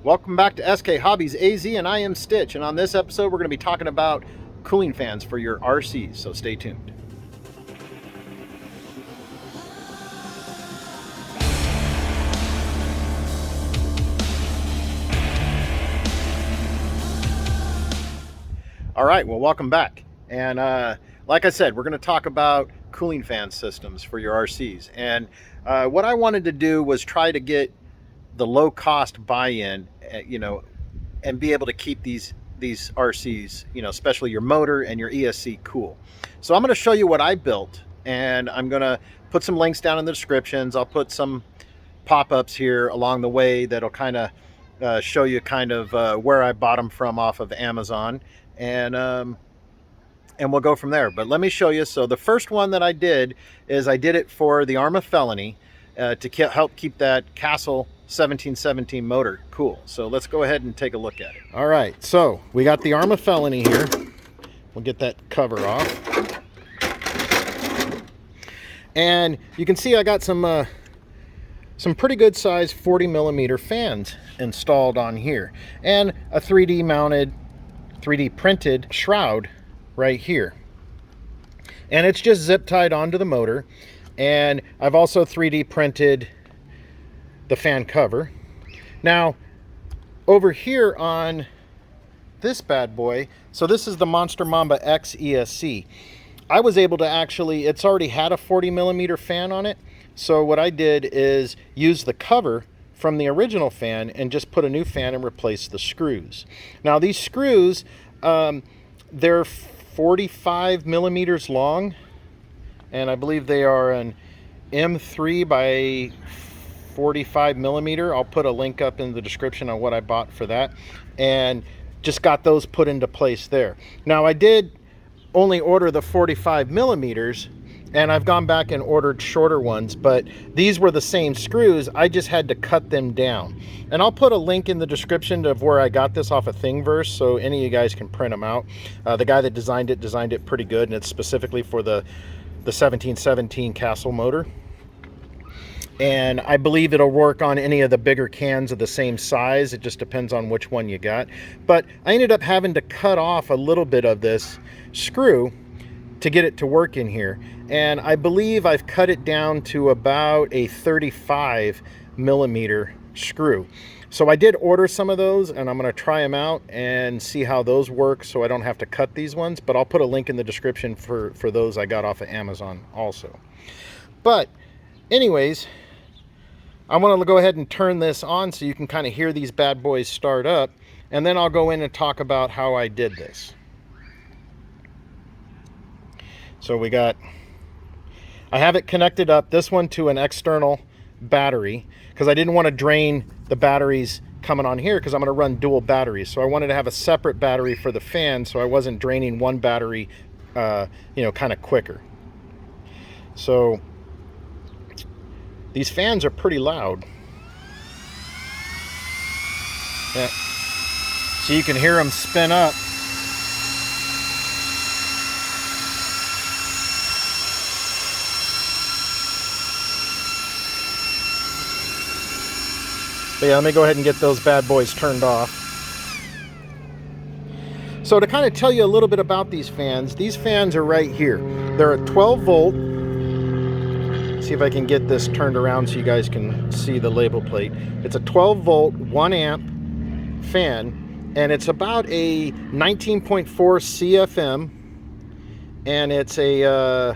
Welcome back to SK Hobbies AZ, and I am Stitch, and on this episode we're going to be talking about cooling fans for your RCs, so stay tuned. Alright, well, welcome back, and like I said, we're going to talk about cooling fan systems for your RCs, and what I wanted to do was try to get the low cost buy-in, and be able to keep these RCs, especially your motor and your ESC cool. So I'm going to show you what I built, and I'm going to put some links down in the descriptions. I'll put some pop-ups here along the way that'll kind of show you where I bought them from off of Amazon, and we'll go from there. But let me show you. So the first one that I did is I did it for the ARRMA Felony to help keep that Castle 1717 motor cool. So let's go ahead and take a look at it. All right, so we got the ARRMA Felony here. We'll get that cover off. And you can see I got some pretty good size 40 millimeter fans installed on here, and a 3D mounted, 3D printed shroud right here. And it's just zip tied onto the motor. And I've also 3D printed the fan cover. Now, over here on this bad boy, so this is the Monster Mamba X ESC. I was able to actually, it's already had a 40 millimeter fan on it. So what I did is use the cover from the original fan and just put a new fan and replace the screws. Now these screws, they're 45 millimeters long, and I believe they are an M3 by 45 millimeter. I'll put a link up in the description on what I bought for that, and just got those put into place there. Now I did only order the 45 millimeters, and I've gone back and ordered shorter ones, but these were the same screws. I just had to cut them down, and I'll put a link in the description of where I got this off of Thingiverse, so any of you guys can print them out. The guy that designed it pretty good, and it's specifically for the 1717 Castle motor. And I believe it'll work on any of the bigger cans of the same size. It just depends on which one you got. But I ended up having to cut off a little bit of this screw to get it to work in here. And I believe I've cut it down to about a 35 millimeter screw. So I did order some of those, and I'm going to try them out and see how those work so I don't have to cut these ones. But I'll put a link in the description for those I got off of Amazon also. But anyways, I want to go ahead and turn this on so you can kind of hear these bad boys start up, and then I'll go in and talk about how I did this. So I have it connected up, this one to an external battery, because I didn't want to drain the batteries coming on here because I'm going to run dual batteries. So I wanted to have a separate battery for the fan so I wasn't draining one battery, kind of quicker. So these fans are pretty loud. Yeah. So you can hear them spin up. But yeah, let me go ahead and get those bad boys turned off. So to kind of tell you a little bit about these fans are right here. They're a 12 volt. See if I can get this turned around so you guys can see the label plate. It's a 12 volt, 1 amp fan, and it's about a 19.4 CFM, and it's a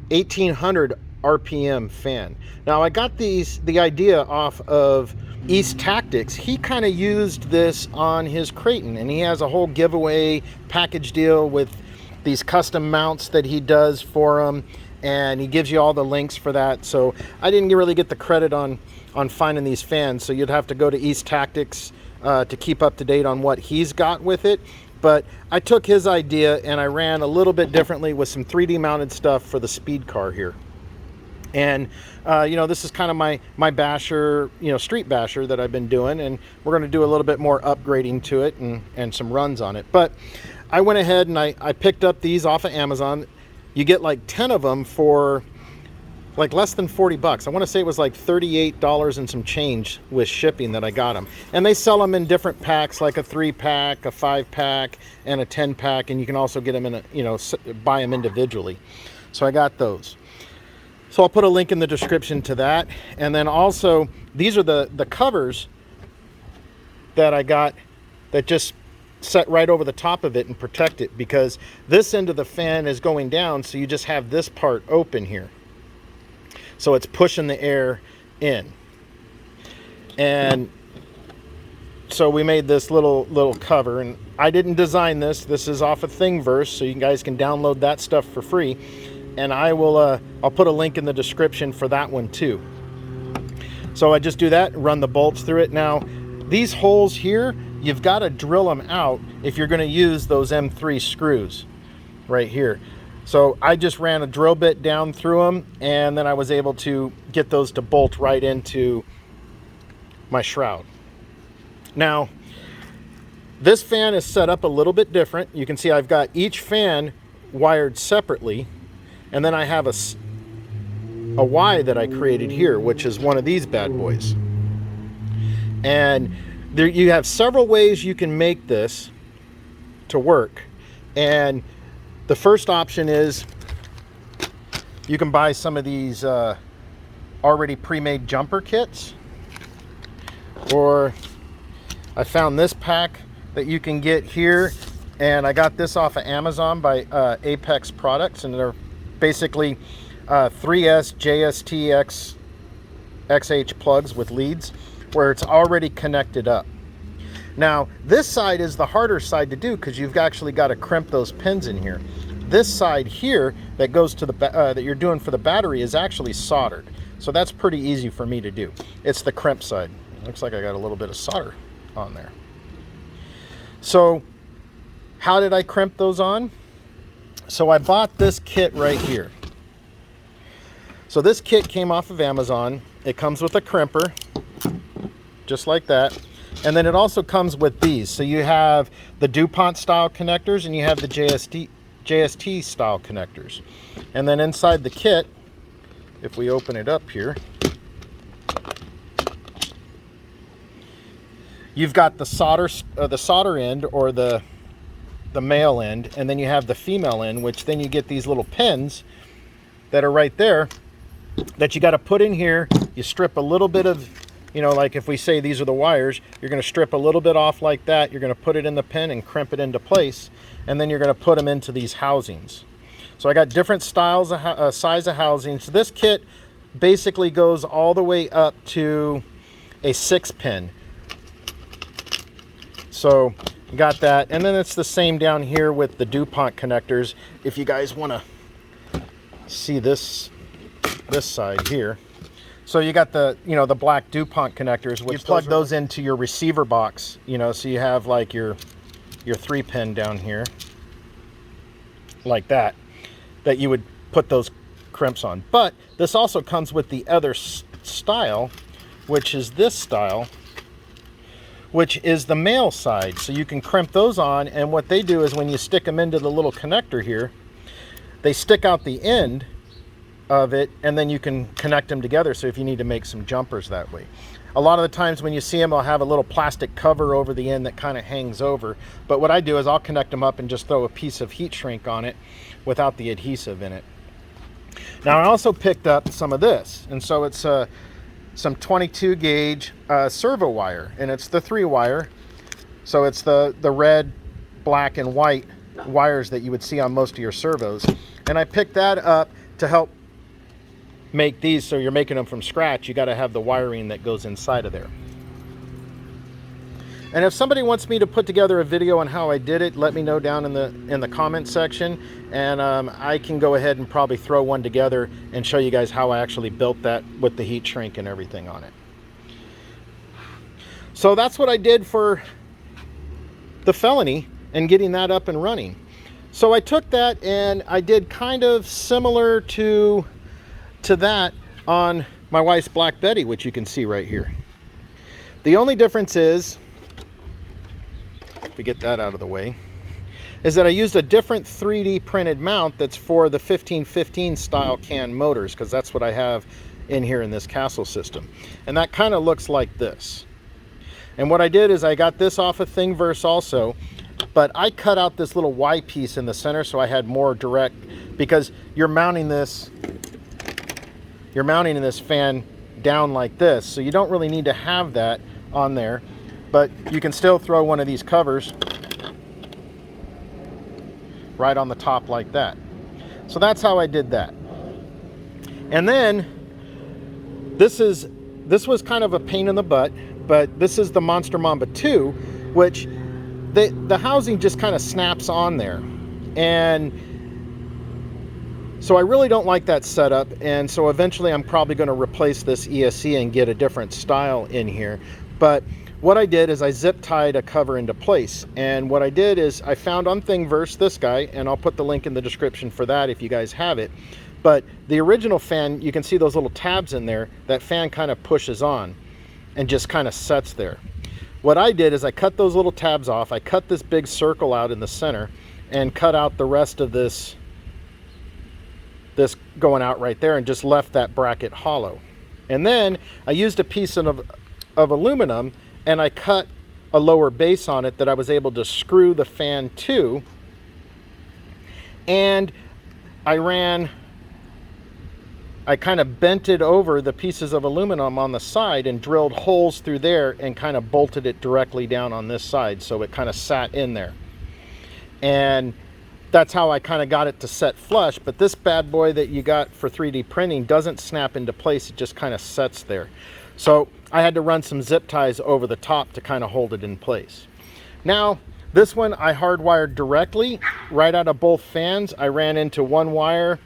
1800 RPM fan. Now I got the idea off of East Tactics. He kind of used this on his Creighton, and he has a whole giveaway package deal with these custom mounts that he does for them, and he gives you all the links for that. So I didn't really get the credit on finding these fans, so you'd have to go to East Tactics to keep up to date on what he's got with it. But I took his idea and I ran a little bit differently with some 3D mounted stuff for the speed car here. And this is kind of my basher, street basher that I've been doing, and we're going to do a little bit more upgrading to it and some runs on it. But I went ahead and I picked up these off of Amazon. You get like 10 of them for like less than 40 bucks. I want to say it was like $38 and some change with shipping that I got them. And they sell them in different packs, like a 3-pack, a 5-pack, and a 10-pack. And you can also get them in a, you know, buy them individually. So I got those. So I'll put a link in the description to that. And then also, these are the covers that I got that just set right over the top of it and protect it, because this end of the fan is going down, so you just have this part open here. So it's pushing the air in. And so we made this little cover, and I didn't design this. This is off of Thingiverse, so you guys can download that stuff for free. And I'll put a link in the description for that one too. So I just do that, run the bolts through it. Now, these holes here, you've got to drill them out if you're going to use those M3 screws right here. So I just ran a drill bit down through them, and then I was able to get those to bolt right into my shroud. Now, this fan is set up a little bit different. You can see I've got each fan wired separately, and then I have a Y that I created here, which is one of these bad boys. And there, you have several ways you can make this to work. And the first option is you can buy some of these already pre-made jumper kits, or I found this pack that you can get here, and I got this off of Amazon by Apex Products, and they're basically 3S JST XH plugs with leads where it's already connected up. Now, this side is the harder side to do because you've actually got to crimp those pins in here. This side here that goes to the that you're doing for the battery is actually soldered, so that's pretty easy for me to do. It's the crimp side. Looks like I got a little bit of solder on there. So how did I crimp those on? So I bought this kit right here. So this kit came off of Amazon. It comes with a crimper, just like that. And then it also comes with these. So you have the DuPont style connectors, and you have the JST style connectors. And then inside the kit, if we open it up here, you've got the solder end, or the male end, and then you have the female end, which then you get these little pins that are right there that you got to put in here. You strip a little bit of, you know, like if we say these are the wires, you're going to strip a little bit off like that. You're going to put it in the pin and crimp it into place, and then you're going to put them into these housings. So I got different styles of size of housings. This kit basically goes all the way up to a 6-pin. So you got that, and then it's the same down here with the DuPont connectors. If you guys want to see this side here, so you got the, you know, the black DuPont connectors, which you plug those into your receiver box, you know, so you have like your 3-pin down here like that you would put those crimps on. But this also comes with the other style, which is this style, which is the male side. So you can crimp those on, and what they do is when you stick them into the little connector here, they stick out the end of it, and then you can connect them together, so if you need to make some jumpers that way. A lot of the times when you see them, they'll have a little plastic cover over the end that kind of hangs over, but what I do is I'll connect them up and just throw a piece of heat shrink on it without the adhesive in it. Now I also picked up some of this, and so it's some 22 gauge servo wire, and it's the 3-wire, so it's the red, black, and white wires that you would see on most of your servos. And I picked that up to help make these, so you're making them from scratch, you got to have the wiring that goes inside of there. And if somebody wants me to put together a video on how I did it, let me know down in the comment section, and I can go ahead and probably throw one together and show you guys how I actually built that with the heat shrink and everything on it. So that's what I did for the Felony and getting that up and running. So I took that and I did kind of similar to that on my wife's Black Betty, which you can see right here. The only difference is, if we get that out of the way, is that I used a different 3D printed mount that's for the 1515 style can motors, because that's what I have in here in this castle system. And that kind of looks like this. And what I did is I got this off of Thingiverse also, but I cut out this little Y piece in the center so I had more direct, because you're mounting this fan down like this, so you don't really need to have that on there, but you can still throw one of these covers right on the top like that. So that's how I did that. And then this was kind of a pain in the butt, but this is the Monster Mamba 2, which the housing just kind of snaps on there. And so I really don't like that setup, and so eventually I'm probably going to replace this ESC and get a different style in here. But what I did is I zip tied a cover into place, and what I did is I found on Thingiverse this guy, and I'll put the link in the description for that if you guys have it. But the original fan, you can see those little tabs in there. That fan kind of pushes on and just kind of sets there. What I did is I cut those little tabs off. I cut this big circle out in the center and cut out the rest of this going out right there, and just left that bracket hollow. And then I used a piece of aluminum, and I cut a lower base on it that I was able to screw the fan to, and I kind of bent it over the pieces of aluminum on the side and drilled holes through there and kind of bolted it directly down on this side, so it kind of sat in there. And that's how I kind of got it to set flush. But this bad boy that you got for 3D printing doesn't snap into place, it just kind of sets there. So I had to run some zip ties over the top to kind of hold it in place. Now this one I hardwired directly right out of both fans. I ran into one wire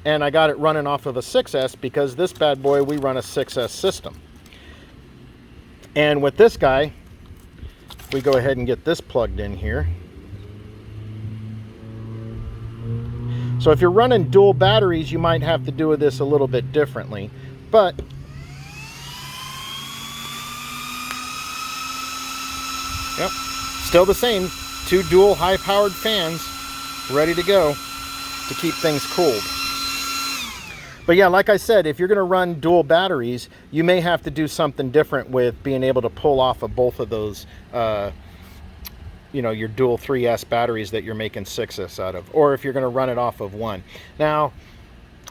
and I got it running off of a 6S, because this bad boy, we run a 6S system. And with this guy, we go ahead and get this plugged in here. So if you're running dual batteries, you might have to do this a little bit differently, but yep, still the same. 2 dual high-powered fans ready to go to keep things cooled. But yeah, like I said, if you're going to run dual batteries, you may have to do something different with being able to pull off of both of those you know, your dual 3S batteries that you're making 6S out of, or if you're going to run it off of one. Now,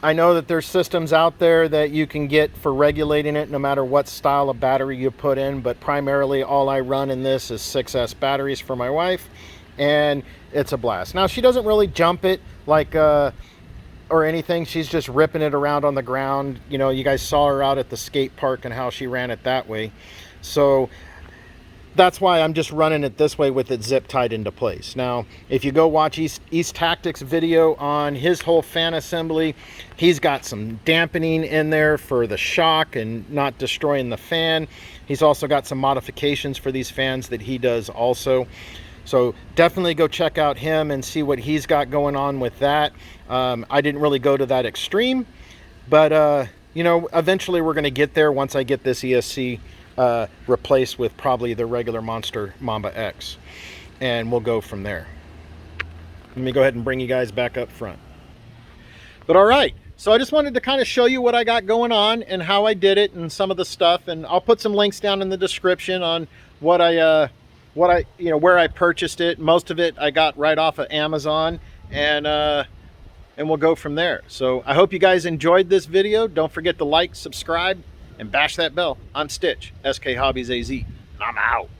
I know that there's systems out there that you can get for regulating it no matter what style of battery you put in, but primarily all I run in this is 6S batteries for my wife, and it's a blast. Now, she doesn't really jump it like or anything. She's just ripping it around on the ground. You know, you guys saw her out at the skate park and how she ran it that way. So that's why I'm just running it this way with it zip tied into place. Now, if you go watch East Tactics video on his whole fan assembly, he's got some dampening in there for the shock and not destroying the fan. He's also got some modifications for these fans that he does also. So definitely go check out him and see what he's got going on with that. I didn't really go to that extreme, but you know, eventually we're going to get there once I get this ESC replaced with probably the regular Monster Mamba X, and we'll go from there. Let me go ahead and bring you guys back up front. But all right, so I just wanted to kind of show you what I got going on and how I did it and some of the stuff, and I'll put some links down in the description on what I you know, where I purchased it. Most of it I got right off of Amazon, and we'll go from there. So I hope you guys enjoyed this video. Don't forget to like, subscribe, and bash that bell. I'm Stitch, SK Hobbies AZ, and I'm out.